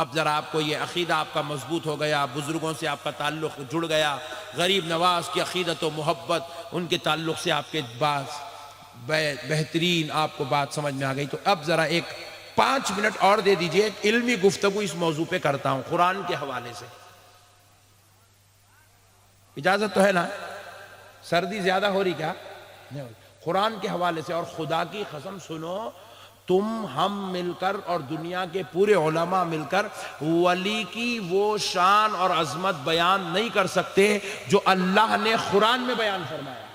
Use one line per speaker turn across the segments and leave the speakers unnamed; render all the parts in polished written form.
اب ذرا آپ کو یہ عقیدہ آپ کا مضبوط ہو گیا، بزرگوں سے آپ کا تعلق جڑ گیا، غریب نواز کی عقیدت و محبت، ان کے تعلق سے آپ کے بہترین آپ کو بات سمجھ میں آ گئی. تو اب ذرا ایک 5 منٹ اور دے دیجئے، ایک علمی گفتگو اس موضوع پہ کرتا ہوں قرآن کے حوالے سے. اجازت تو ہے نا؟ سردی زیادہ ہو رہی کیا؟ نہیں ہو رہی. قرآن کے حوالے سے. اور خدا کی قسم سنو، تم ہم مل کر اور دنیا کے پورے علماء مل کر ولی کی وہ شان اور عظمت بیان نہیں کر سکتے جو اللہ نے قرآن میں بیان فرمایا.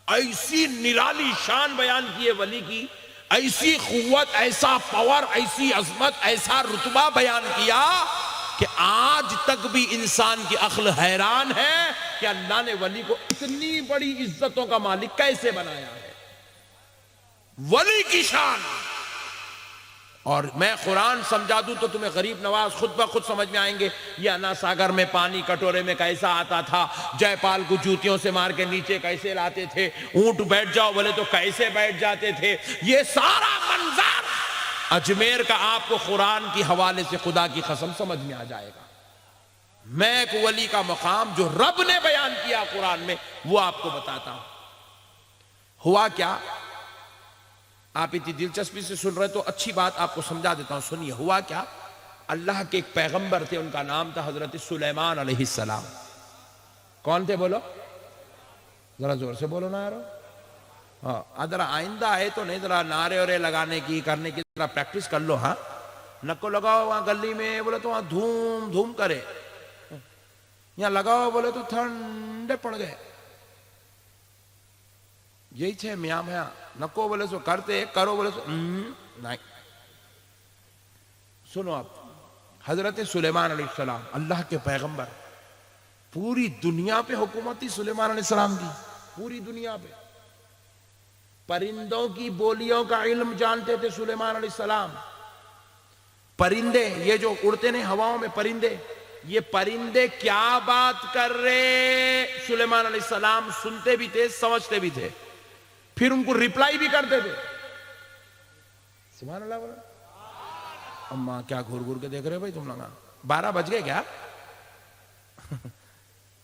ایسی نرالی شان بیان کی ہے ولی کی، ایسی قوت، ایسا پاور، ایسی عظمت، ایسا رتبہ بیان کیا کہ آج تک بھی انسان کی عقل حیران ہے کہ اللہ نے ولی کو اتنی بڑی عزتوں کا مالک کیسے بنایا ہے. ولی کی شان. اور میں قرآن سمجھا دوں تو تمہیں غریب نواز خود بخود سمجھ میں آئیں گے. یہ انا ساگر میں پانی کٹورے میں کیسا آتا تھا، جے پال کو جوتیوں سے مار کے نیچے کیسے لاتے تھے، اونٹ بیٹھ جاؤ بولے تو کیسے بیٹھ جاتے تھے. یہ سارا منظر اجمیر کا آپ کو قرآن کی حوالے سے خدا کی قسم سمجھ میں آ جائے گا. میں ایک ولی کا مقام جو رب نے بیان کیا قرآن میں وہ آپ کو بتاتا ہوں. ہوا کیا؟ آپ اتنی دلچسپی سے سن رہے تو اچھی بات آپ کو سمجھا دیتا ہوں. سنیے ہوا کیا. اللہ کے ایک پیغمبر تھے، ان کا نام تھا حضرت سلیمان علیہ السلام. کون تھے بولو؟ ذرا زور سے بولو نا یارو. ہاں ذرا آئندہ آئے تو نہیں، ذرا نعرے اورے لگانے کی کرنے کی ذرا پریکٹس کر لو. ہاں نکو لگاؤ وہاں گلی میں بولے تو وہاں دھوم دھوم کرے، یہاں لگاؤ بولے تو ٹھنڈے پڑ گئے. یہی چھے میاں میاں. نکو بولے سو کرتے، کرو بولے سو نہیں. سنو آپ، حضرت سلیمان علیہ السلام اللہ کے پیغمبر، پوری دنیا پہ حکومت تھی سلیمان علیہ السلام کی. پوری دنیا پہ پرندوں کی بولیوں کا علم جانتے تھے سلیمان علیہ السلام. پرندے یہ جو اڑتے ہیں ہواؤں میں پرندے، یہ پرندے کیا بات کر رہے سلیمان علیہ السلام سنتے بھی تھے، سمجھتے بھی تھے، پھر ان کو ریپلائی بھی کرتے تھے. سبحان اللہ بولا. اماں کیا گھور گھور کے دیکھ رہے بھائی تم لوگ؟ 12 بج گئے کیا؟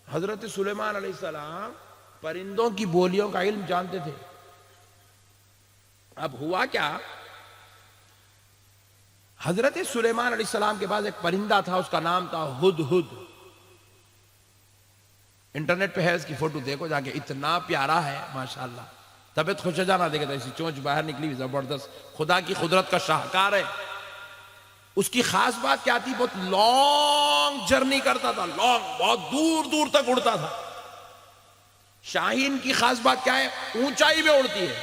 حضرت سلیمان علیہ السلام پرندوں کی بولیوں کا علم جانتے تھے. اب ہوا کیا، حضرت سلیمان علیہ السلام کے پاس ایک پرندہ تھا، اس کا نام تھا ہدہد. انٹرنیٹ پہ ہے اس کی فوٹو، دیکھو جا کے، اتنا پیارا ہے ماشاءاللہ. طبیعت خوش جانا دیکھے تو ایسی چونچ باہر نکلی، زبردست، خدا کی قدرت کا شاہکار ہے. اس کی خاص بات کیا تھی؟ بہت لانگ جرنی کرتا تھا، لانگ، بہت دور دور تک اڑتا تھا. شاہین کی خاص بات کیا ہے؟ اونچائی میں اڑتی ہے.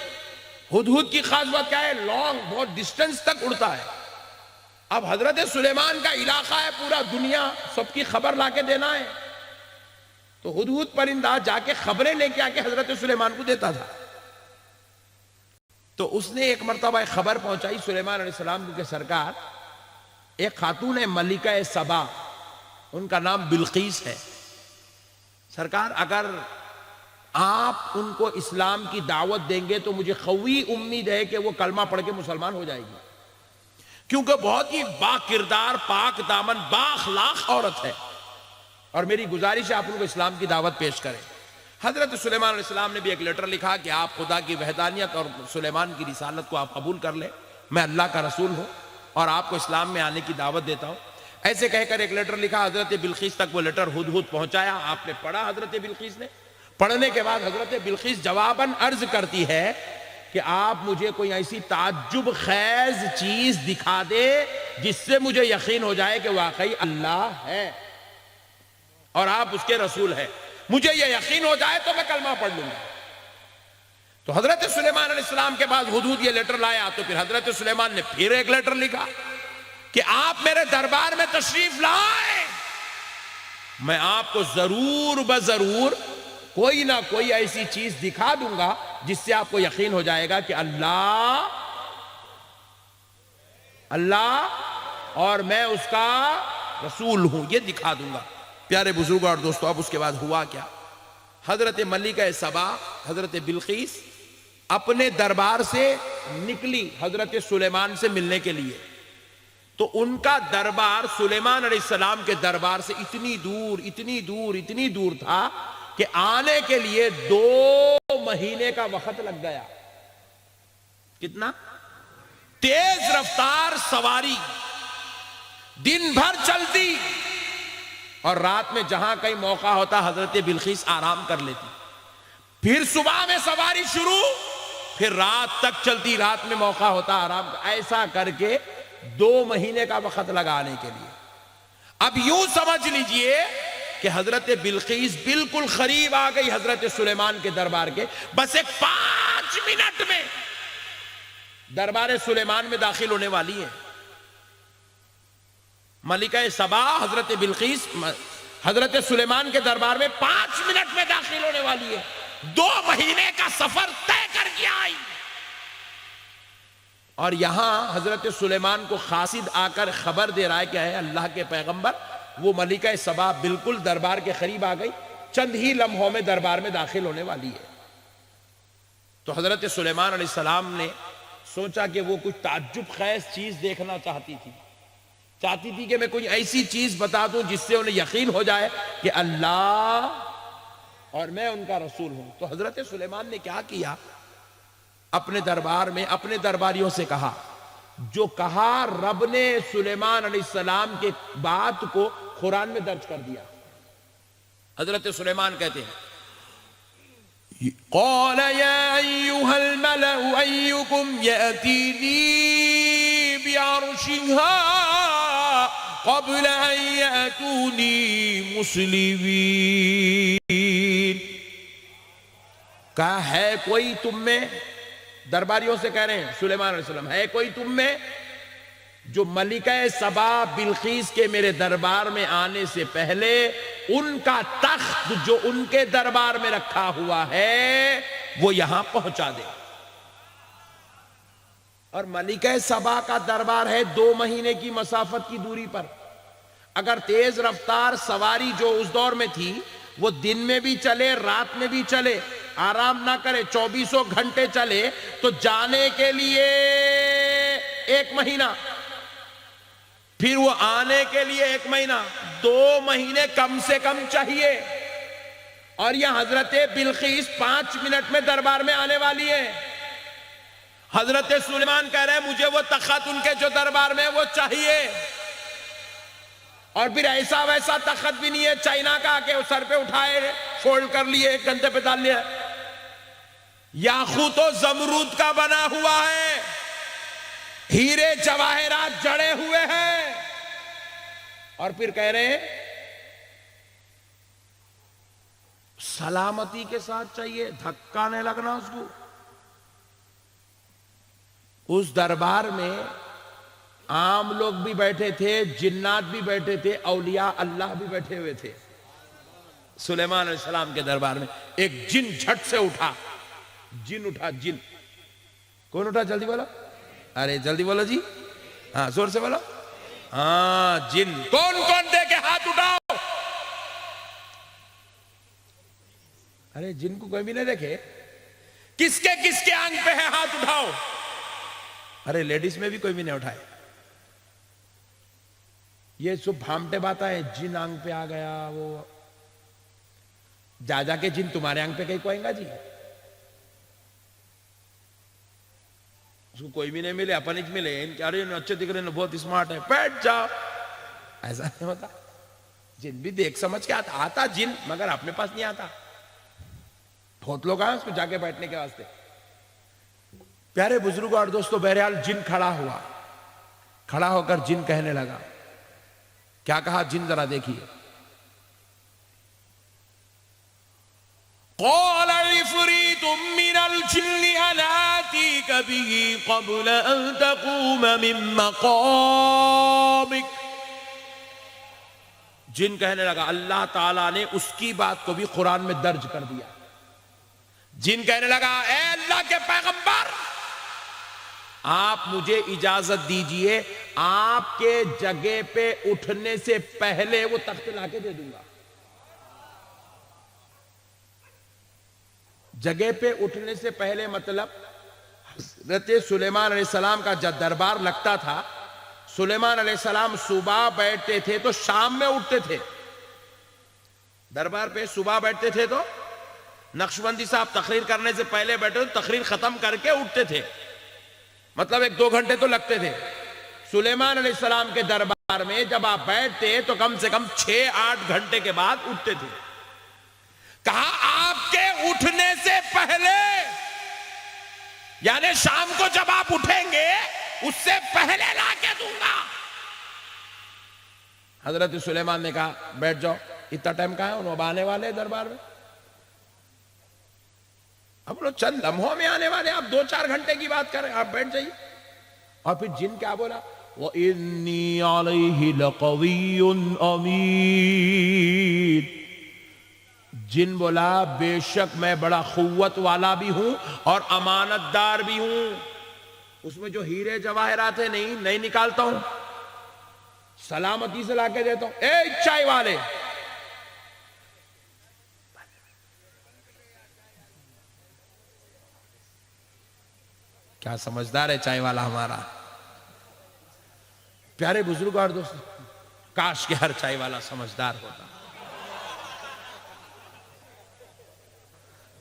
ہدہد کی خاص بات کیا ہے؟ لانگ، بہت ڈسٹنس تک اڑتا ہے. اب حضرت سلیمان کا علاقہ ہے، پورا دنیا، سب کی خبر لا کے دینا ہے. تو ہدہد پرندہ جا کے خبریں لے کے آ کے حضرت سلیمان کو دیتا تھا. تو اس نے ایک مرتبہ ایک خبر پہنچائی سلیمان علیہ السلام کو کہ سرکار، ایک خاتون ہے ملکہ سبا، ان کا نام بلقیس ہے. سرکار اگر آپ ان کو اسلام کی دعوت دیں گے تو مجھے قوی امید ہے کہ وہ کلمہ پڑھ کے مسلمان ہو جائے گی، کیونکہ بہت ہی با کردار، پاک دامن، با اخلاق عورت ہے، اور میری گزارش ہے آپ ان کو اسلام کی دعوت پیش کریں. حضرت سلیمان علیہ السلام نے بھی ایک لیٹر لکھا کہ آپ خدا کی وحدانیت اور سلیمان کی رسالت کو آپ قبول کر لیں، میں اللہ کا رسول ہوں اور آپ کو اسلام میں آنے کی دعوت دیتا ہوں. ایسے کہہ کر ایک لیٹر لکھا، حضرت بلقیس تک وہ لیٹر ہدہد پہنچایا. آپ نے پڑھا حضرت بلقیس نے. پڑھنے کے بعد حضرت بلقیس جواباً عرض کرتی ہے کہ آپ مجھے کوئی ایسی تعجب خیز چیز دکھا دے جس سے مجھے یقین ہو جائے کہ واقعی اللہ ہے اور آپ اس کے رسول ہیں. مجھے یہ یقین ہو جائے تو میں کلمہ پڑھ لوں گا. تو حضرت سلیمان علیہ السلام کے بعد ہدہد یہ لیٹر لایا. تو پھر حضرت سلیمان نے پھر ایک لیٹر لکھا کہ آپ میرے دربار میں تشریف لائیں، میں آپ کو ضرور بضرور کوئی نہ کوئی ایسی چیز دکھا دوں گا جس سے آپ کو یقین ہو جائے گا کہ اللہ اور میں اس کا رسول ہوں. یہ دکھا دوں گا. پیارے بزرگوں اور دوستو، اب اس کے بعد ہوا کیا؟ حضرت ملکہ سبا، حضرت بلقیس اپنے دربار سے نکلی حضرت سلیمان سے ملنے کے لیے. تو ان کا دربار سلیمان علیہ السلام کے دربار سے اتنی دور تھا کہ آنے کے لیے 2 مہینے کا وقت لگ گیا. کتنا؟ تیز رفتار سواری دن بھر چلتی اور رات میں جہاں کہیں موقع ہوتا حضرت بلقیس آرام کر لیتی. پھر صبح میں سواری شروع، پھر رات تک چلتی، رات میں موقع ہوتا آرام کا. ایسا کر کے 2 مہینے کا وقت لگانے کے لیے. اب یوں سمجھ لیجئے کہ حضرت بلقیس بالکل قریب آ گئی حضرت سلیمان کے دربار کے. بس ایک 5 منٹ میں دربار سلیمان میں داخل ہونے والی ہے. ملکہ سبا حضرت بلقیس حضرت سلیمان کے دربار میں 5 منٹ میں داخل ہونے والی ہے. 2 مہینے کا سفر طے کر کے آئی. اور یہاں حضرت سلیمان کو قاصد آ کر خبر دے رہا ہے کہ اے اللہ کے پیغمبر، وہ ملکہ سبا بالکل دربار کے قریب آ گئی، چند ہی لمحوں میں دربار میں داخل ہونے والی ہے. تو حضرت سلیمان علیہ السلام نے سوچا کہ وہ کچھ تعجب خیز چیز دیکھنا چاہتی تھی کہ میں کوئی ایسی چیز بتا دوں جس سے انہیں یقین ہو جائے کہ اللہ اور میں ان کا رسول ہوں. تو حضرت سلیمان نے کیا کیا؟ اپنے دربار میں اپنے درباریوں سے کہا، جو کہا رب نے سلیمان علیہ السلام کے بات کو قرآن میں درج کر دیا. حضرت سلیمان کہتے ہیں، قال یا ایہا الملأ ایکم یأتینی بعرشها قبل ان یأتونی مسلمین. کہا ہے کوئی تم میں، درباریوں سے کہہ رہے ہیں سلیمان علیہ السلام، ہے کوئی تم میں جو ملکہ سبا بلقیس کے میرے دربار میں آنے سے پہلے ان کا تخت جو ان کے دربار میں رکھا ہوا ہے وہ یہاں پہنچا دے. اور ملکہ سبا کا دربار ہے 2 مہینے کی مسافت کی دوری پر. اگر تیز رفتار سواری جو اس دور میں تھی وہ دن میں بھی چلے رات میں بھی چلے، آرام نہ کرے، 24 گھنٹے چلے، تو جانے کے لیے 1 مہینہ، پھر وہ آنے کے لیے 1 مہینہ، 2 مہینے کم سے کم چاہیے. اور یہ حضرت بلقیس 5 منٹ میں دربار میں آنے والی ہے. حضرت سلیمان کہہ رہے ہیں مجھے وہ تخت ان کے جو دربار میں وہ چاہیے. اور پھر ایسا ویسا تخت بھی نہیں ہے چائنا کا کہ وہ سر پہ اٹھائے فولڈ کر لیے 1 گھنٹے پہ ڈال لیا. یاقوت و زمرود کا بنا ہوا ہے، ہیرے جواہرات جڑے ہوئے ہیں. اور پھر کہہ رہے ہیں سلامتی کے ساتھ چاہیے، دھکا نہیں لگنا اس کو. اس دربار میں عام لوگ بھی بیٹھے تھے، جنات بھی بیٹھے تھے، اولیاء اللہ بھی بیٹھے ہوئے تھے. سلیمان علیہ السلام کے دربار میں ایک جن جھٹ سے اٹھا. جن اٹھا، جن. کون اٹھا؟ جلدی بولو، ارے جلدی بولو جی، ہاں زور سے بولو. ہاں جن. کون کون دے کے ہاتھ اٹھاؤ. ارے جن کو کوئی بھی نہیں دیکھے. کس کے آنکھ پہ ہے ہاتھ اٹھاؤ. ارے لیڈیز میں بھی کوئی بھی نہیں اٹھائے. یہ سب بھامٹے بات ہے. جن آنکھ پہ آ گیا، وہ جا کے جن تمہارے آنکھ پہ کہیں کو آئیں گا جی. اس کو کوئی بھی نہیں ملے، اپن ایک ملے، ارے اچھے دکھ رہے ہیں، بہت اسمارٹ ہے، بیٹھ جاؤ. ایسا نہیں ہوتا. جن بھی دیکھ سمجھ کے آتا جن، مگر اپنے پاس نہیں آتا. بہت لوگ آئے اس کو جا کے بیٹھنے کے واسطے. پیارے بزرگوں اور دوستوں، بہرحال جن کھڑا ہوا. کھڑا ہو کر جن کہنے لگا. کیا کہا جن ذرا دیکھیے. قال عفريت من الجن أنا آتيك به قبل أن تقوم من مقامك. جن کہنے لگا، اللہ تعالیٰ نے اس کی بات کو بھی قرآن میں درج کر دیا. جن کہنے لگا، اے اللہ کے پیغمبر، آپ مجھے اجازت دیجئے، آپ کے جگہ پہ اٹھنے سے پہلے وہ تخت لا کے دے دوں گا. جگہ پہ اٹھنے سے پہلے مطلب حضرت سلیمان علیہ السلام کا جب دربار لگتا تھا، سلیمان علیہ السلام صبح بیٹھتے تھے تو شام میں اٹھتے تھے، دربار پہ صبح بیٹھتے تھے تو نقشبندی صاحب تقریر کرنے سے پہلے بیٹھے تو تقریر ختم کر کے اٹھتے تھے، مطلب 1-2 گھنٹے تو لگتے تھے۔ سلیمان علیہ السلام کے دربار میں جب آپ بیٹھتے تو کم سے کم 6-8 گھنٹے کے بعد اٹھتے تھے۔ کہا آپ کے اٹھنے سے پہلے، یعنی شام کو جب آپ اٹھیں گے اس سے پہلے لا کے دوں گا۔ حضرت سلیمان نے کہا بیٹھ جاؤ، اتنا ٹائم کہاں ہے، انہوں اب آنے والے دربار میں، اب لوگ چند لمحوں میں آنے والے، آپ 2-4 گھنٹے کی بات کریں، آپ بیٹھ جائیے۔ اور پھر جن کیا بولا، وَإِنِّي عَلَيْهِ لَقَوِيٌّ أَمِينٌ، جن بولا بے شک میں بڑا قوت والا بھی ہوں اور امانت دار بھی ہوں، اس میں جو ہیرے جواہرات ہیں نہیں نکالتا ہوں، سلامتی سے لا کے دیتا ہوں۔ اے چائے والے، کیا سمجھدار ہے چائے والا ہمارا۔ پیارے بزرگ اور دوستو، کاش کہ ہر چائے والا سمجھدار ہوتا۔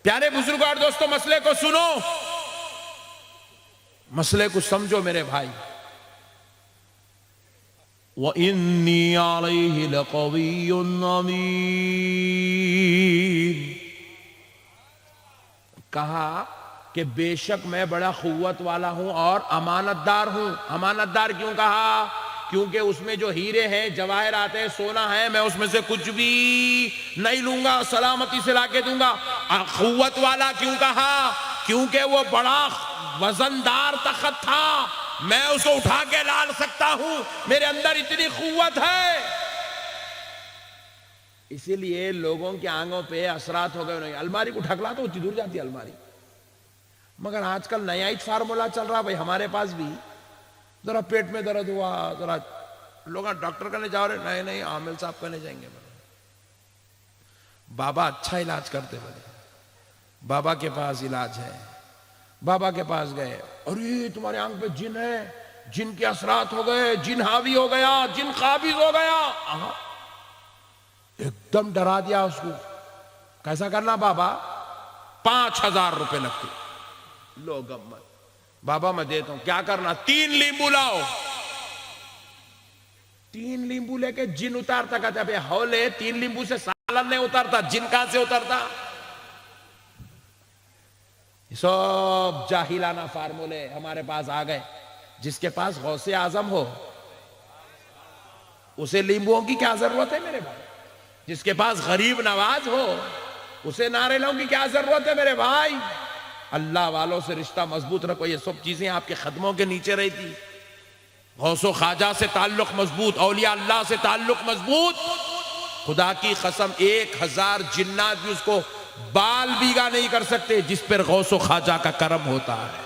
پیارے بزرگ اور دوستو، مسئلے کو سنو، مسئلے کو سمجھو میرے بھائی۔ وَإِنِّي عَلَيْهِ لَقَوِيٌّ أَمِينٌ، کہا کہ بے شک میں بڑا قوت والا ہوں اور امانت دار ہوں۔ امانت دار کیوں کہا؟ کیونکہ اس میں جو ہیرے ہیں، جواہرات ہیں، سونا ہے، میں اس میں سے کچھ بھی نہیں لوں گا، سلامتی سے لا کے دوں گا۔ قوت والا کیوں کہا؟ کیونکہ وہ بڑا وزندار تخت تھا، میں اس کو اٹھا کے ڈال سکتا ہوں، میرے اندر اتنی قوت ہے۔ اسی لیے لوگوں کی آنگوں پہ اثرات ہو گئے، الماری کو ڈھکلا تو اتنی دور جاتی ہے الماری، مگر آج کل نیا ہی فارمولا چل رہا بھائی ہمارے پاس بھی، ذرا پیٹ میں درد ہوا، ذرا لوگ ڈاکٹر کرنے جا رہے، نہیں عامل صاحب کرنے جائیں گے، بابا اچھا علاج کرتے بولے، بابا کے پاس علاج ہے، بابا کے پاس گئے، اور یہ تمہارے آنکھ پہ جن ہے، جن کے اثرات ہو گئے، جن حاوی ہو گیا، جن قابض ہو گیا، ایک دم ڈرا دیا اس کو۔ کیسا کرنا بابا؟ 5000 روپے لگتے۔ لوگ مت، بابا میں دیتا ہوں، کیا کرنا؟ 3 لیمبو لاؤ۔ 3 لیمبو لے کے جن اتارتا، کہتے ہیں ہولے 3 لیمبو سے سالن نہیں اترتا، جن کہاں سے اترتا؟ سب جاہلانہ فارمولے ہمارے پاس آ گئے۔ جس کے پاس غوث اعظم ہو اسے لیمبوؤں کی کیا ضرورت ہے میرے بھائی؟ جس کے پاس غریب نواز ہو اسے ناریلوں کی کیا ضرورت ہے میرے بھائی؟ اللہ والوں سے رشتہ مضبوط رکھو، یہ سب چیزیں آپ کے قدموں کے نیچے رہتی۔ غوث و خواجہ سے تعلق مضبوط، اولیاء اللہ سے تعلق مضبوط، خدا کی قسم 1000 جنات بھی اس کو بال بیگا نہیں کر سکتے جس پر غوث و خواجہ کا کرم ہوتا ہے۔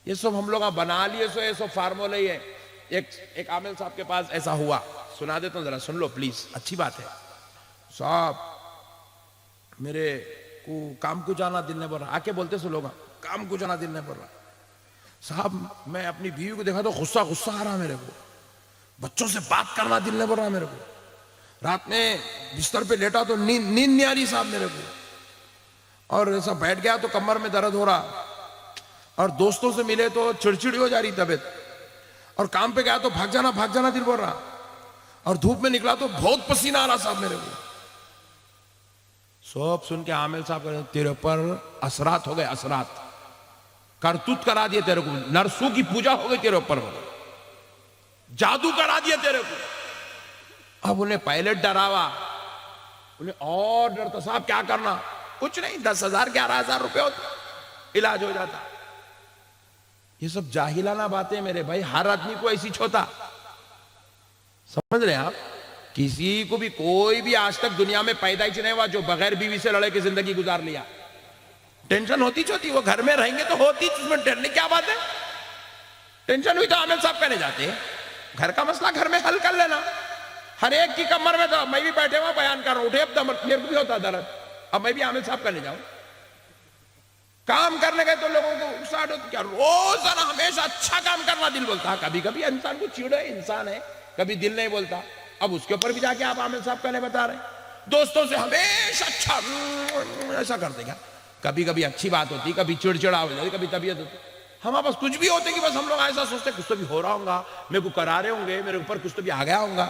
یہ سب ہم لوگ بنا لیے، یہ سب فارمولے ہی ہے۔ ایک عامل صاحب کے پاس ایسا ہوا، سنا دیتا ہوں، ذرا سن لو پلیز، اچھی بات ہے۔ صاحب میرے کو کام کو جانا دل نہیں پڑ رہا، آ کے بولتے سو لوگ، کام کو جانا دل نہیں پڑ رہا صاحب، میں اپنی بیوی کو دیکھا تو غصہ آ رہا میرے کو، بچوں سے بات کرنا دل نہیں پڑ رہا میرے کو، رات میں بستر پہ لیٹا تو نیند نہیں آ رہی صاحب میرے کو، اور ایسا بیٹھ گیا تو کمر میں درد ہو رہا، اور دوستوں سے ملے تو چڑچڑی ہو جا رہی طبیعت، اور کام پہ گیا تو بھاگ جانا دل بول رہا، اور دھوپ میں نکلا تو بہت پسینہ آ رہا صاحب میرے کو۔ سب سن کے عامل صاحب کہتے ہیں تیرے پر اثرات ہو گئے، اثرات کرتوت کرا دیے تیرے کو، نرسوں کی پوجا ہو گئی تیرے اوپر، جادو کرا دیے تیرے کو۔ اب انہیں پائلٹ ڈراوا، انہیں اور ڈرتا، صاحب کیا کرنا؟ کچھ نہیں، 10,000 11,000 روپے ہوتا، علاج ہو جاتا۔ یہ سب جاہلانہ باتیں میرے بھائی، ہر آدمی کو ایسی چھوتا، سمجھ رہے ہیں آپ؟ کسی کو بھی، کوئی بھی آج تک دنیا میں پیدائش نہیں ہوا جو بغیر بیوی سے لڑے کے زندگی گزار لیا۔ ٹینشن ہوتی چھوتی، وہ گھر میں رہیں گے تو ہوتی، اس میں ڈرنے کیا بات ہے؟ ٹینشن ہوئی تو عامل صاحب کہنے جاتے ہیں، گھر کا مسئلہ گھر میں حل کر لینا۔ ہر ایک کی کمر میں تو میں بھی بیٹھے ہوا بیان کر رہا ہوں، اٹھے اب میرے کو بھی ہوتا درد، اب میں بھی عامل صاحب کہنے جاؤں؟ کام کرنے گئے تو لوگوں کو اکساہٹ ہوتی، کیا روزانہ ہمیشہ اچھا کام کرنا دل بولتا. کبھی کبھی انسان کو چڑے، انسان ہے، کبھی دل نہیں بولتا. اب اس کے اوپر بھی جا کے آپ عامل صاحب پہلے بتا رہے ہیں دوستوں سے ہمیشہ اچھا ایسا کرتے کیا؟ کبھی کبھی اچھی بات ہوتی، کبھی چڑچڑا ہو جاتی، کبھی طبیعت ہوتی. ہمارے پاس کچھ بھی ہوتے کہ بس ہم لوگ ایسا سوچتے کچھ تو بھی ہو رہا ہوں گا، میرے کو کرا رہے ہوں گے، میرے اوپر کچھ تو بھی آ گیا ہوں گا،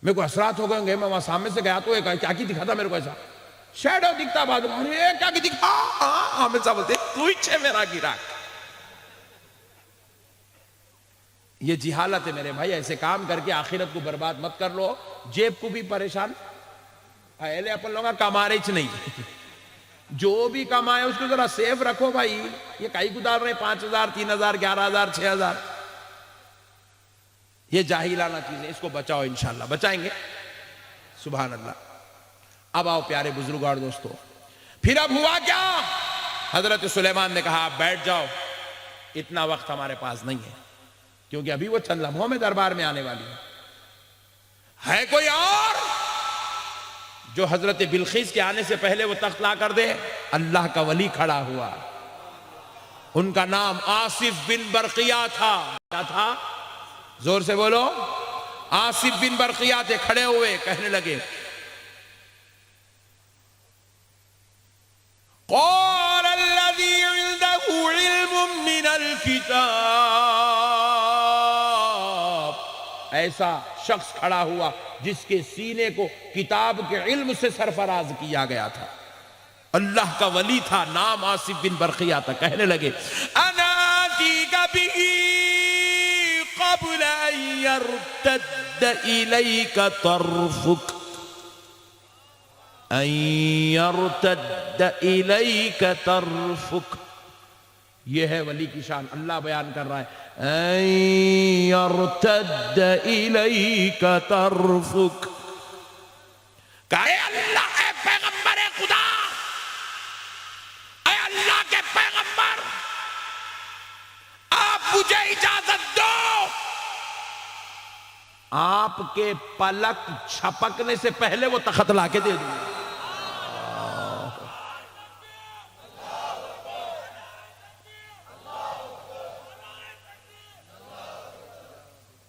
میرے کو اثرات ہو گئے ہوں گے. میں وہاں سامنے سے گیا تو کیا کی دکھا تھا میرے کو، ایسا شیڈو دکھتا بعد میں، کیا کی دکھا. عامل صاحب بولتے تو ہی چھے میرا گرا. یہ جہالت ہے میرے بھائی. ایسے کام کر کے آخرت کو برباد مت کر لو، جیب کو بھی پریشان. اہلے اپن لوگا کما رہے نہیں، جو بھی کمائے اس کو ذرا سیف رکھو بھائی. یہ کئی کو ڈال رہے 5,000 3,000 11,000 6,000، یہ جاہلانہ چیز ہے. اس کو بچاؤ، انشاءاللہ بچائیں گے. سبحان اللہ. اب آؤ پیارے بزرگوں اور دوستو، پھر اب ہوا کیا؟ حضرت سلیمان نے کہا آپ بیٹھ جاؤ، اتنا وقت ہمارے پاس نہیں ہے، کیونکہ ابھی وہ چند لمحوں میں دربار میں آنے والی ہے کوئی اور جو حضرت بلقیس کے آنے سے پہلے وہ تخت لا کر دے؟ اللہ کا ولی کھڑا ہوا، ان کا نام آصف بن برقیہ تھا. کیا تھا؟ زور سے بولو. آصف بن برقیہ تھے. کھڑے ہوئے کہنے لگے قال الذي عنده علم من الكتاب. ایسا شخص کھڑا ہوا جس کے سینے کو کتاب کے علم سے سرفراز کیا گیا تھا، اللہ کا ولی تھا، نام آصف بن برقیہ تھا. کہنے لگے انا آتیک به قبل ان يرتد الیک طرفک، ان يرتد الیک طرفک. یہ ہے ولی کی شان. اللہ بیان کر رہا ہے ان يرتد الیک طرفک. کہ اے اللہ، اے پیغمبر خدا، اے اللہ کے پیغمبر، آپ مجھے اجازت دو، آپ کے پلک چھپکنے سے پہلے وہ تخت لا کے دے دوں.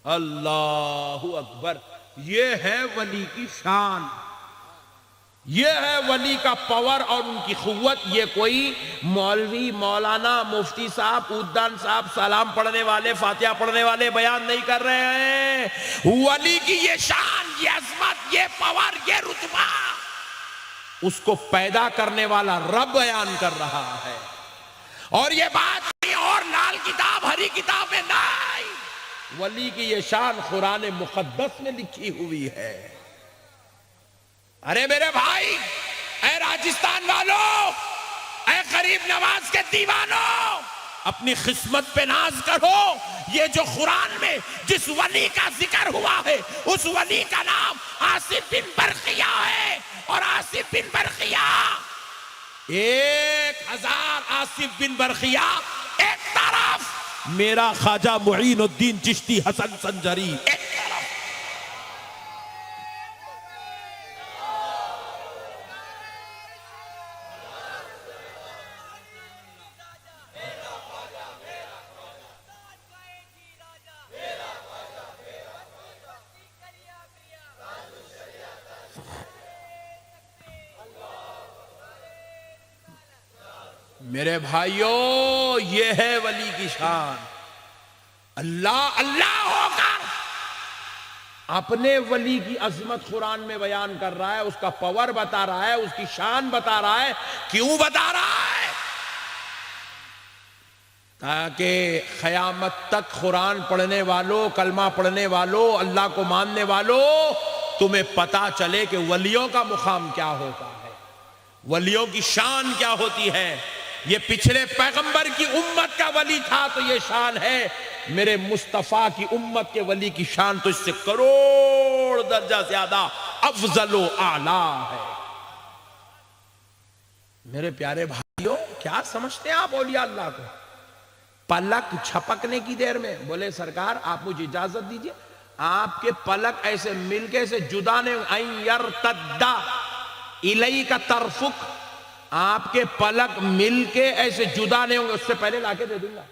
اللہ اکبر. یہ ہے ولی کی شان، یہ ہے ولی کا پاور اور ان کی قوت. یہ کوئی مولوی، مولانا، مفتی صاحب، عودان صاحب، سلام پڑھنے والے، فاتحہ پڑھنے والے بیان نہیں کر رہے ہیں. ولی کی یہ شان، یہ عظمت، یہ پاور، یہ رتبہ اس کو پیدا کرنے والا رب بیان کر رہا ہے. اور یہ بات نہیں اور لال کتاب ہری کتاب میں نہیں، ولی کی یہ شان قرآن مقدس میں لکھی ہوئی ہے. ارے میرے بھائی، اے راجستھان والوں، اے غریب نواز کے دیوانوں، اپنی قسمت پہ ناز کرو. یہ جو قرآن میں جس ولی کا ذکر ہوا ہے، اس ولی کا نام آصف بن برقیہ ہے. اور آصف بن برقیہ 1,000 آصف بن برقیہ ایک طرف، میرا خواجہ معین الدین چشتی حسن سنجری ایک طرف. میرے بھائیوں، یہ ہے ولی کی شان. اللہ اللہ ہو کر اپنے ولی کی عظمت قرآن میں بیان کر رہا ہے، اس کا پاور بتا رہا ہے، اس کی شان بتا رہا ہے. کیوں بتا رہا ہے؟ تاکہ قیامت تک قرآن پڑھنے والوں، کلمہ پڑھنے والوں، اللہ کو ماننے والوں، تمہیں پتا چلے کہ ولیوں کا مقام کیا ہوتا ہے، ولیوں کی شان کیا ہوتی ہے. یہ پچھلے پیغمبر کی امت کا ولی تھا تو یہ شان ہے. میرے مصطفیٰ کی امت کے ولی کی شان تو اس سے کروڑ درجہ زیادہ افضل و اعلیٰ ہے. میرے پیارے بھائیوں، کیا سمجھتے ہیں آپ اولیاء اللہ کو؟ پلک چھپکنے کی دیر میں بولے سرکار آپ مجھے اجازت دیجئے، آپ کے پلک ایسے مل کے سے جدا نے ان یرتد الیک طرفک، آپ کے پلک مل کے ایسے جدا نہیں ہوں گے، اس سے پہلے لا کے دے دوں گا.